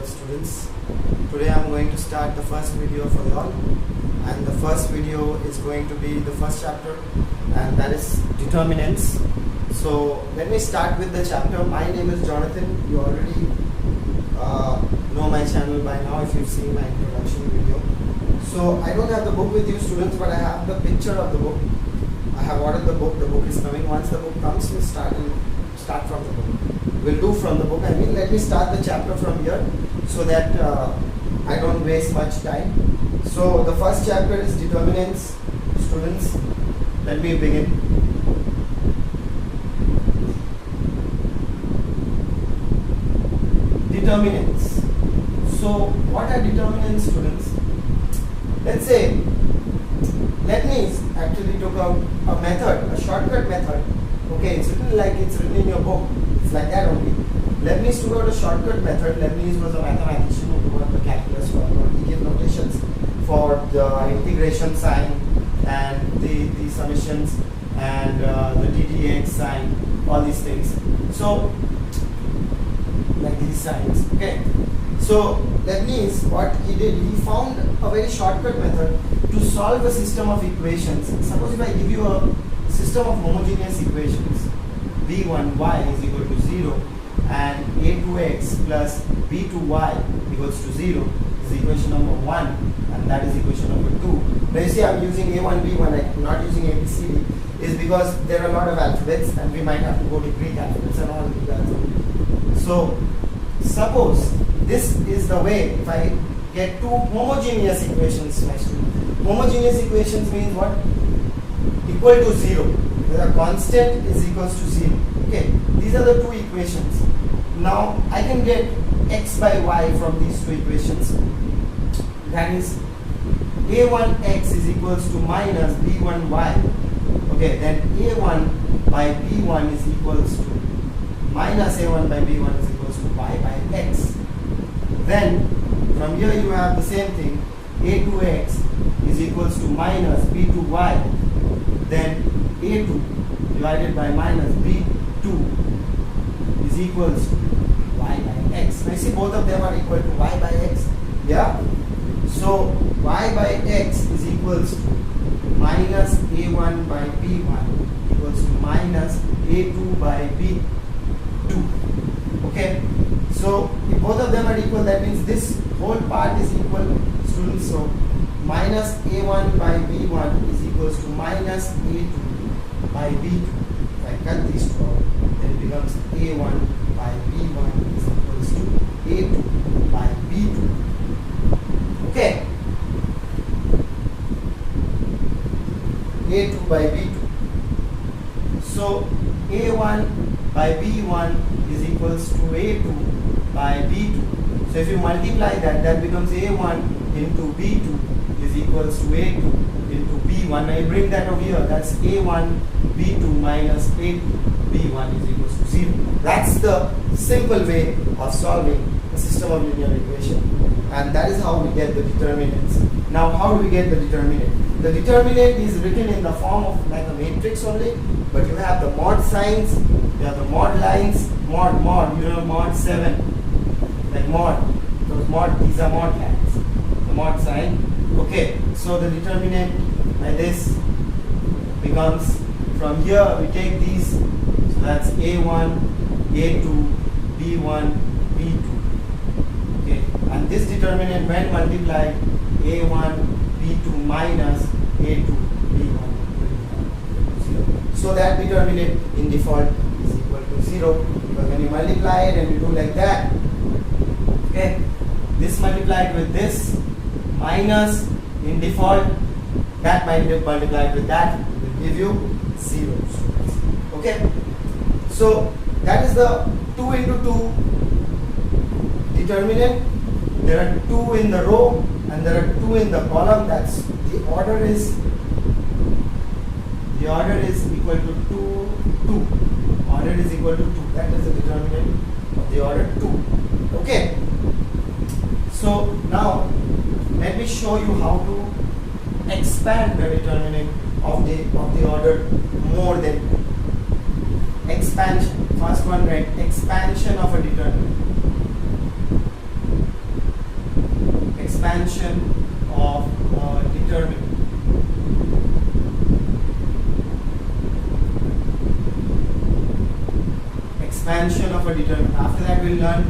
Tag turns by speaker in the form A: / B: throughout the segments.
A: students. Today I am going to start the first video for you all, and the first video is going to be the first chapter, and that is determinants. So let me start with the chapter. My name is Jonathan. You already know my channel by now if you've seen my introduction video. So I don't have the book with you students, but I have the picture of the book. I have ordered the book. The book is coming. Once the book comes, we'll start from the book. We'll do from the book. Let me start the chapter from here so that I don't waste much time. So the first chapter is determinants, students. Let me begin. Determinants. So what are determinants, students? Let's say, let me actually took out a method, a shortcut method. Okay, it's written like it's written in your book. It's like that only. Leibniz took out a shortcut method. Leibniz was a mathematician who wrote the calculus for he gave notations for the integration sign and the summations and the ddx sign, all these things. So like these signs. Okay. So Leibniz, what he did, he found a very shortcut method to solve a system of equations. Suppose if I give you a system of homogeneous equations, b1y is equal to 0 and a2x plus b2y equals to 0 is equation number 1, and that is equation number 2. Now you see I'm using a1, b1, I'm not using abcd, is because there are a lot of alphabets and we might have to go to Greek alphabets and all that. So suppose this is the way if I get two homogeneous equations, my student. Homogeneous equations means what? Equal to 0. Where a constant is equals to 0. Okay, these are the two equations. Now I can get x by y from these two equations. That is a1x is equals to minus b1y. Okay, then a1 by b1 is equals to minus a1 by b1 is equals to y by x. Then from here you have the same thing. a2x is equals to minus b2y. Then a2 divided by minus b2 is equals to y by x. Now you see both of them are equal to y by x. Yeah. So y by x is equals to minus a1 by b1 equals to minus a2 by b2. Okay. So if both of them are equal, that means this whole part is equal, students. So minus a1 by b1 is equals to minus a2 by b2. If I cut these two out, then it becomes a1 by b1 is equals to a2 by b2. Okay. a2 by b2. So a1 by b1 is equals to a2 by b2. So if you multiply that, that becomes a1 into b2 is equals to a2 into b1. Now you bring that over here. That's a1 b2 minus a2 b1 is equals to 0. That's the simple way of solving a system of linear equation, and that is how we get the determinants. Now how do we get the determinant? The determinant is written in the form of like a matrix only, but you have the mod signs, you have the mod lines, mod, you know, mod 7, like mod. Those mod, these are mod lines, the mod sign. Okay, so the determinant like this becomes, from here we take these, so that's a1, a2, b1, b2. Okay, and this determinant when multiplied, a1, b2 minus a2, b1. So that determinant in default is equal to 0, because when you multiply it and you do like that, okay, this multiplied with this minus in default, that multiplied with that will give you 0. Okay, so that is the 2 into 2 determinant. There are 2 in the row and there are 2 in the column. That's the order is equal to 2, 2. Order is equal to 2. That is the determinant of the order 2. Okay. So now let me show you how to expand the determinant of the order more than expansion. First one, right? Expansion of a determinant. expansion of a determinant. Expansion of a determinant. After that we'll learn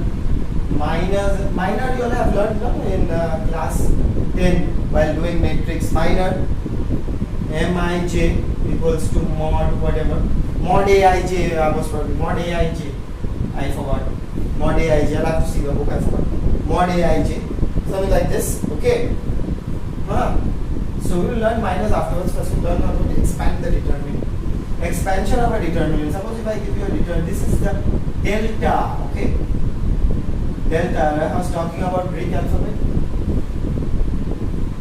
A: minor you all have learned in class 10 while doing matrix. Minor, Mij equals to mod whatever. Mod Aij, most probably. Mod Aij. I forgot. Mod Aij. I'll have to see the book. I forgot. Mod Aij. Something like this. Okay. So we will learn minors afterwards. First we learn how to expand the determinant. Expansion of a determinant. Suppose if I give you a determinant, this is the delta. Okay. Delta. I was talking about Greek alphabet.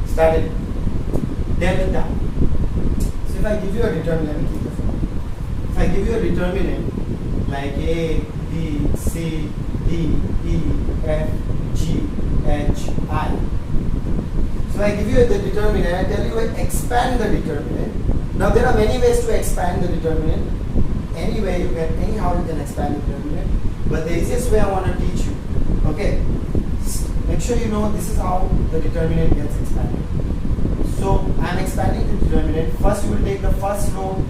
A: Started. Delta. So if I give you a determinant, let me keep the phone. If I give you a determinant like A, B, C, D, E, F, G, H, I. So I give you the determinant, I tell you expand the determinant. Now there are many ways to expand the determinant. Anyhow you can expand the determinant. But the easiest way I want to teach you. Okay. Make sure you know this is how the determinant gets expanded. So I am expanding the determinant. First you will take the first row,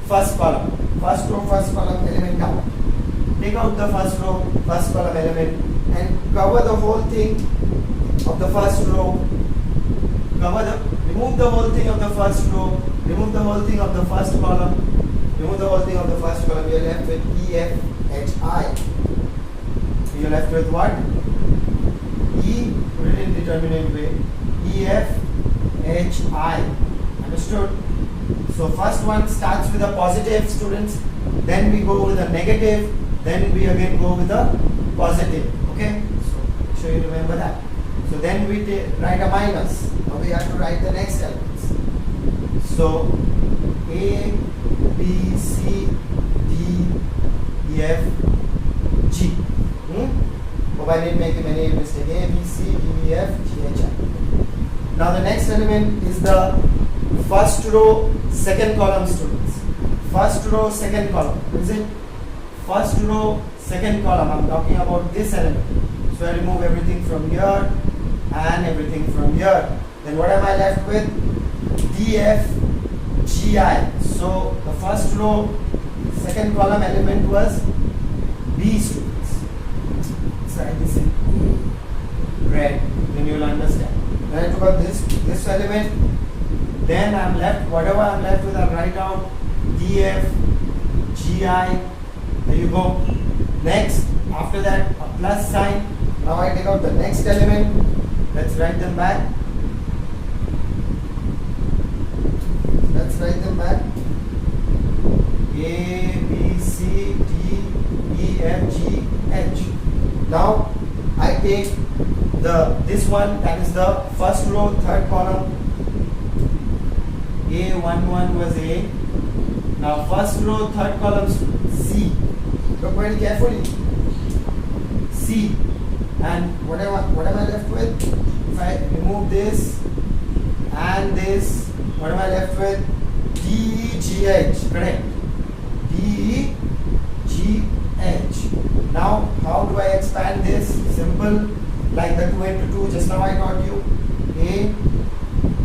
A: first column. First row, first column element out. Take out the first row, first column element and cover the whole thing of the first row. Remove the whole thing of the first row, remove the whole thing of the first column, remove the whole thing of the first column. You are left with E, F, H, I. You are left with what? E, put it in determinant way. E, F, H, I. Understood? So first one starts with a positive, students. Then we go with a negative. Then we again go with a positive. Okay? So make sure you remember that. So then we write a minus. Now we have to write the next elements. So A, B, C, D, E, F, G. Hope I didn't make any mistake. A, B, C, D, E, F, G, H, I. Now the next element is the first row, second column, students. First row, second column. Is it? First row, second column. I'm talking about this element. So I remove everything from here and everything from here. Then what am I left with? D, F, G, I. So the first row, second column element was B, students. Let's write this in red. Then you will understand. When I took out this element, then I'm left, whatever I'm left with, I'll write out D, F, G, I. There you go. Next, after that, a plus sign. Now I take out the next element. Let's write them back. Let's write them back. A, B, C, D, E, F, G, H. Now I take this one, that is the first row, third column. A11 was A. Now first row, third column, C. Look very carefully. C. And what am I left with? If I remove this and this, what am I left with? D, E, G, H. Correct. D, E, G, H. Now how do I expand this? Simple. Like the 2 into 2 just now I taught you. A,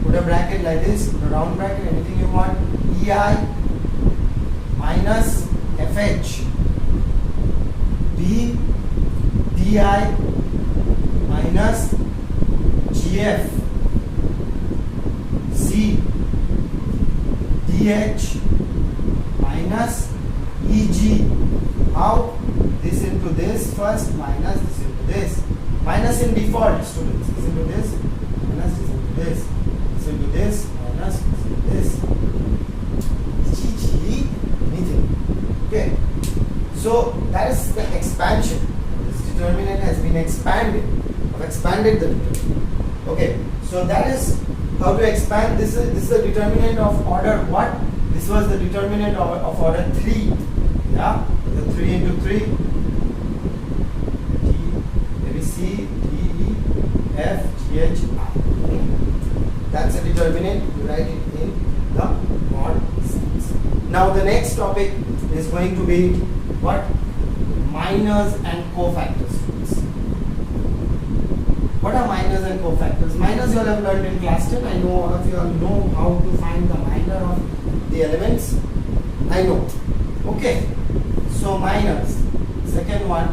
A: put a bracket like this, a round bracket, anything you want. EI minus FH. B, DI minus GF. C, DH minus EG. How? This into this first, minus this into this. Minus in default, students. This into this, minus this into this. This into this, minus this into this. GG, anything. Okay. So that is the expansion. This determinant has been expanded. I've expanded the determinant. Okay. So that is how to expand. This is the determinant of order what? This was the determinant of order 3. Yeah. The 3 into 3. C, D, E, F, G, H, I. That's a determinant. You write it in the mod sense. Now the next topic is going to be what? Minors and cofactors. What What are minors and cofactors? Minors you all have learned in class 10. I know all of you all know how to find the minor of the elements. I know. Okay. So minors. Second one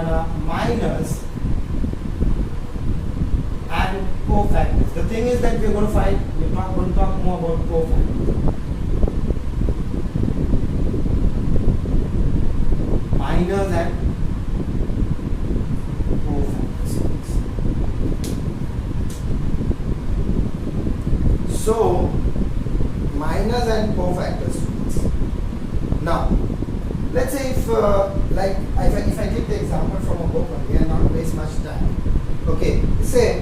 A: are minors and cofactors. The thing is that we're going to talk more about cofactors. Minors and cofactors. So minors and cofactors. Now, let's say if I take the example from a book only and not waste much time. Okay, say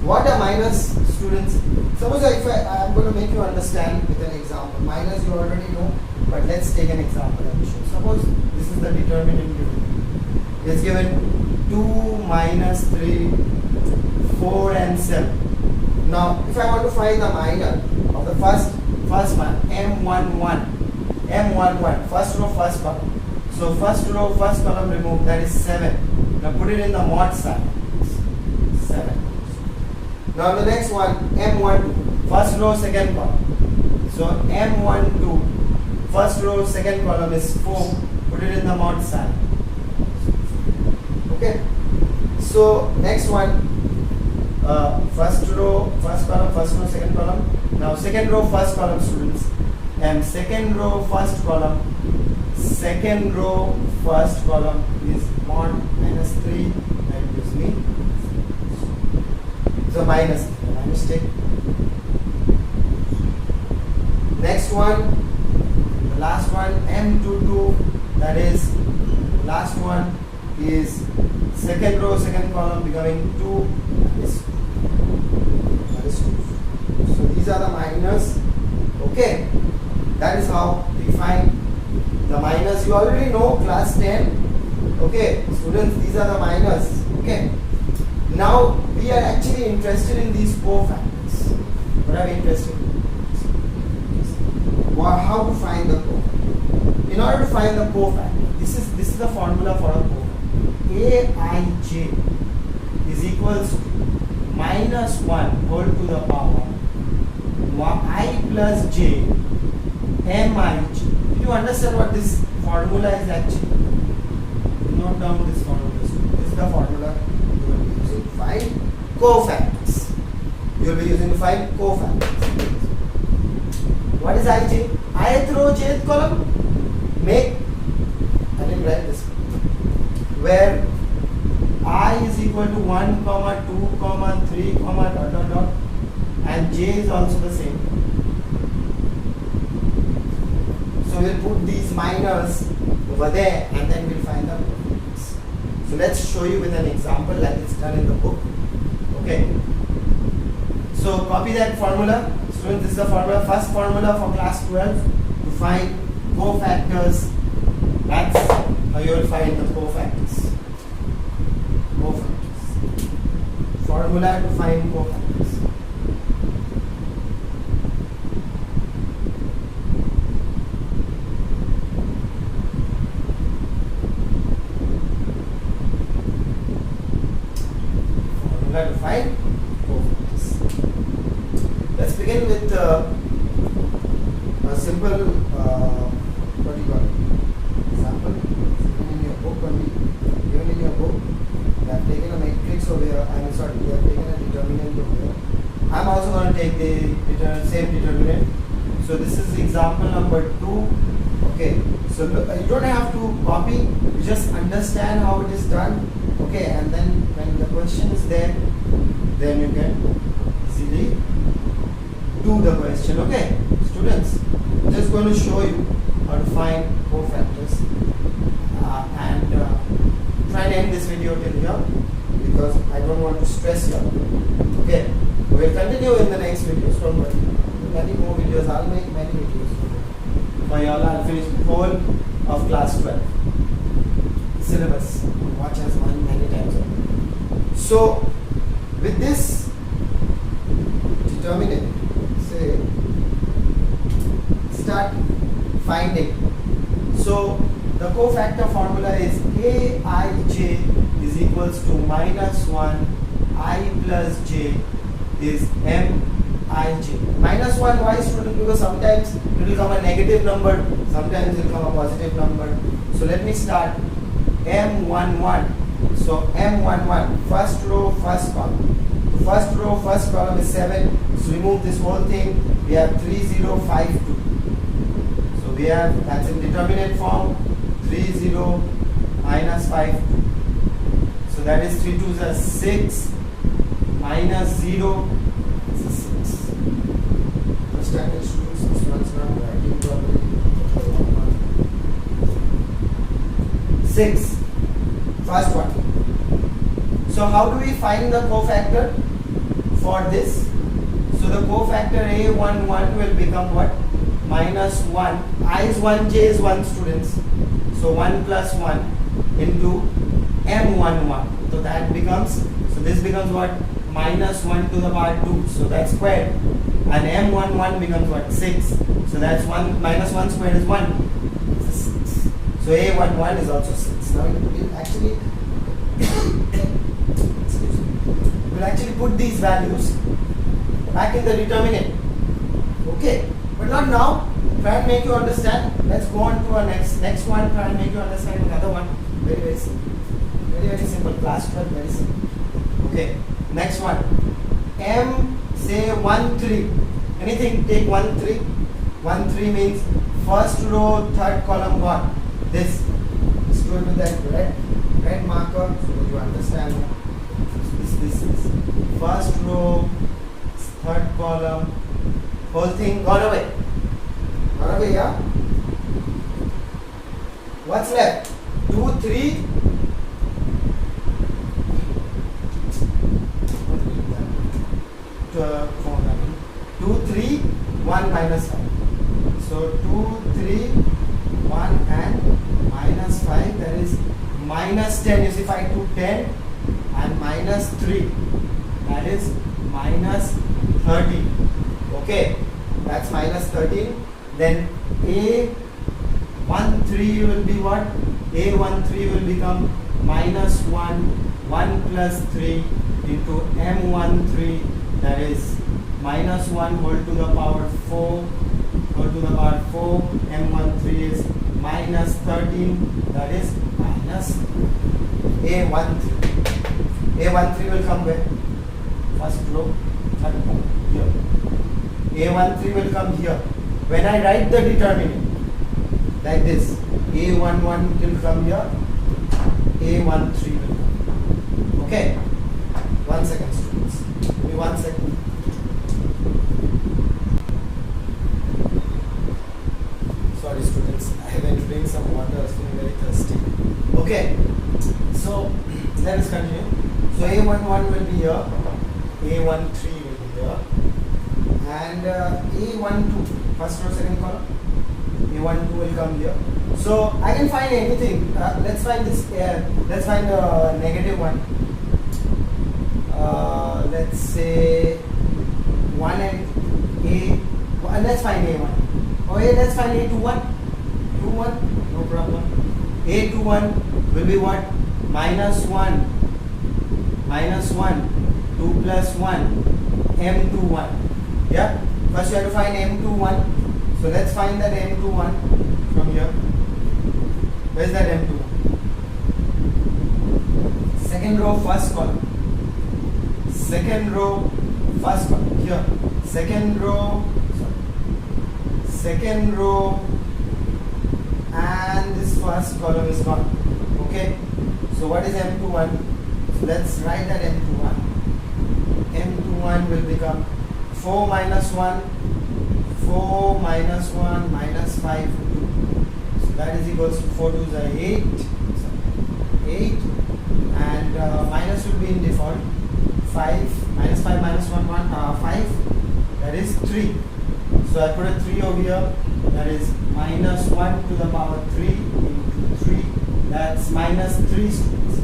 A: what are minors, students? Suppose if I'm going to make you understand with an example. Minors you already know, but let's take an example and show. Suppose this is the determinant given. It's given 2, minus 3, 4 and 7. Now if I want to find the minor of the first one, M11, first row, first column. So first row, first column remove, that is 7. Now put it in the mod side. 7. Now the next one, M12, first row, second column. So M12, first row, second column is 4. Put it in the mod side. Okay. So next one, first row, first row, second column. Now second row, first column, students. And second row, first column. Second row, first column is mod minus 3. That gives me. So minus take. Next one, the last one, M22, that is last one is second row, second column becoming 2. That is 2. So these are the minors. Okay, that is how we find the minors. You already know class 10. Okay, students, these are the minors. Okay. Now we are actually interested in these cofactors. What are we interested in? How to find the cofactor? In order to find the cofactor, this is the formula for a cofactor. Aij is equals to minus 1 whole to the power I plus j mij. Do you understand what this formula is actually? Note down this formula. This is the formula you will be using to find cofactors. You will be using to find cofactors. What is ij? Ith row, jth column. Make, I didn't write this, where I is equal to 1, 2, 3, dot dot dot, and j is also the same. So we'll put these minors over there and then we'll find the cofactors. So let's show you with an example like it's done in the book. Okay. So copy that formula. Students, this is the formula, first formula for class 12 to find cofactors. That's how you will find the cofactors. Formula to find cofactors. Formula to find cofactors. Let's begin with a simple what do you call it? Example. Given in your book only. Given in your book. We have taken a matrix over here. We have taken a determinant over here. I'm also going to take the same determinant. So this is example number 2. Okay. So you don't have to copy. You just understand how it is done. Okay. And then when the question is there, then you can easily do the question. Okay, students, I'm just going to show you how to find cofactors and try to end this video till here because I don't want to stress you. Okay, we will continue in the next videos. Don't worry, many more videos. I'll make many videos for you all. I'll finish the whole of class 12 syllabus. Watch us many times. So with this determinant, say start finding. So the cofactor formula is Aij is equals to minus 1 I plus j is m I j. Minus 1, why student? Because sometimes it will come a negative number, sometimes it will come a positive number. So let me start m11. So m11, first row, first column. The first row, first column is 7. So remove this whole thing. We have 3052. So we have, that's in determinant form, 30 minus 5. So that is 3 2s are 6 minus 0 is 6. Understand it, students? This one's not writing properly. 6. First one. So how do we find the cofactor for this? So the cofactor A11 will become what? Minus 1. I is 1, J is 1, students. So 1 plus 1 into M11. So that becomes, so this becomes what? Minus 1 to the power 2. So that's squared. And M11 becomes what? 6. So that's 1 minus 1 squared is 1. So A11 is also 6. Now we'll actually we'll actually put these values back in the determinant. Okay, but not now. Try and make you understand. Let's go on to our next one. Try and make you understand another one. Very very simple. Very simple. Class 12, very simple. Okay, next one. M say 1 3. Anything take 1 3. 1 3 means first row, third column what? This. Let's go with that red marker so that you understand. This is first row, third column, whole thing gone away. Gone away, yeah? What's left? 2 3. 2 3 1 minus 5. So 2 3 1 and minus 5, that is minus 10. You see 5 to 10 and minus 3, that is minus 13. Okay, that's minus 13. Then A13 will be what? A13 will become minus 1, 1 plus 3 into M13, that is minus 1 whole to the power 4, whole to the power 4. M13 is minus 13, that is minus A13. A13 will come where? First row, third column, here. A13 will come here. When I write the determinant like this, A11 will come here, A13 will come. Okay? 1 second, students. Give me 1 second. Sorry, students. I went to drink some water. I was feeling very thirsty. Okay. So let us continue. So A11 will be here, A13 will be here, and A12, first row, second column, A12 will come here. So I can find anything. Let's find this. Let's find a negative one. Let's say 1 and A. Let's find A1. Okay, let's find A21. 21, no problem. A21 will be what? Minus 1. Minus 1, 2 plus 1, M21. Yeah? First you have to find M21. So let's find that M21 from here. Where is that M21? Second row, first column. Second row, first column. Here. Second row, and this first column is gone. Okay? So what is M21? So let's write that M21. M21 will become 4 minus 1, 4 minus 1 minus 5, 2. So that is equals to 4 2s are 8. 8. And minus will be in default. 5 minus 5 minus 1, 5. That is 3. So I put a 3 over here. That is minus 1 to the power 3 into 3. That's minus 3 students.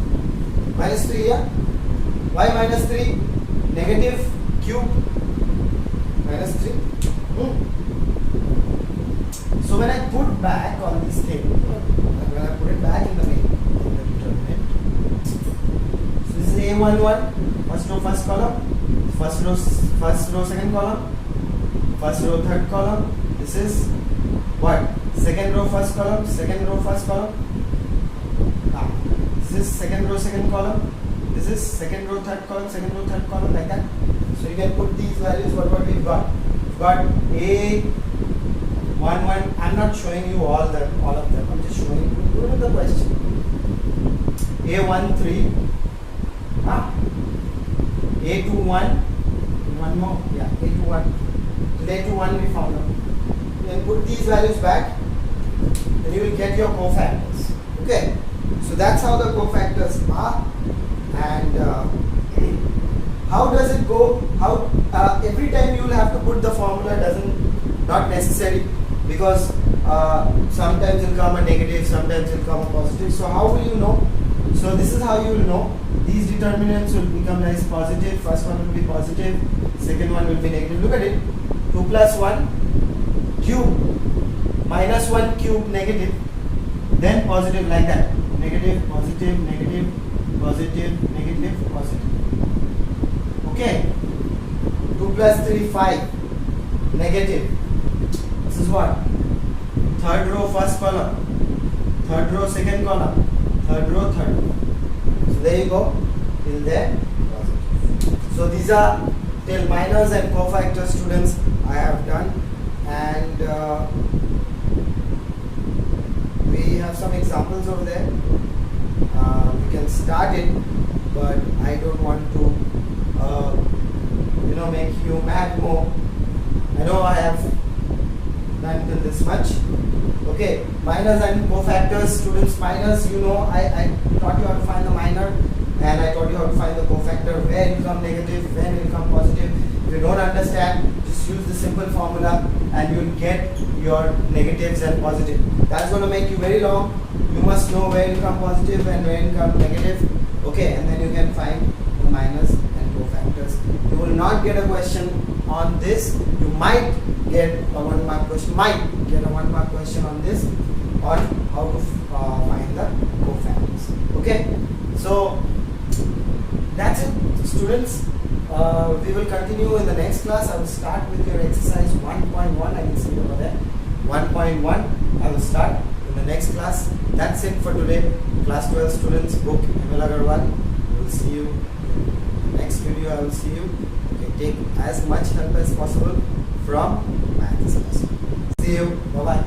A: Minus 3, yeah? Why minus 3? Negative cube. Minus 3. So when I put back on this thing, when I put it back in the main determinant, so this is A11, first row, first column, first row, second column, first row, third column. This is what? Second row, first column, second row, first column. This is second row, second column. This is second row, third column, second row, third column, like that. So you can put these values. What we've got? We've got A11. I'm not showing you all of them. I'm just showing you. Go to the question. A13. A21. One more. Yeah, A21. A21 we found out. And put these values back, then you will get your cofactors. Okay, so that's how the cofactors are. And how does it go? How every time you will have to put the formula, not necessary, because sometimes it will come a negative, sometimes it will come a positive. So how will you know? So this is how you will know. These determinants will become as positive. First one will be positive, second one will be negative. Look at it. 2 plus 1 cube minus 1 cube negative, then positive, like that. Negative, positive, negative, positive, negative, positive. Okay. 2 plus 3, 5. Negative. This is what? Third row, first column. Third row, second column. Third row, third column. So there you go. Till there. Positive. So these are till minors and cofactor students I have done. And we have some examples over there. We can start it, but I don't want to make you mad more. I know I have done till this much. Okay, minors and cofactors, students. Minors, I taught you how to find the minor, and I taught you how to find the cofactor, where it will come negative, when it will come positive. If you don't understand, just use the simple formula and you will get your negatives and positive. That's going to make you very long. You must know where it will come positive and where it will come negative. Okay, and then you can find the minors and cofactors. You will not get a question on this. You might get a 1 mark question. On this, on how to find the cofactors. Okay, so that's it, students. We will continue in the next class. I will start with your exercise 1.1. I can see over there. 1.1. I will start in the next class. That's it for today. Class 12 students, book Aggarwal. We will see you in the next video. I will see you. Okay, take as much help as possible from maths class. See you. Bye bye.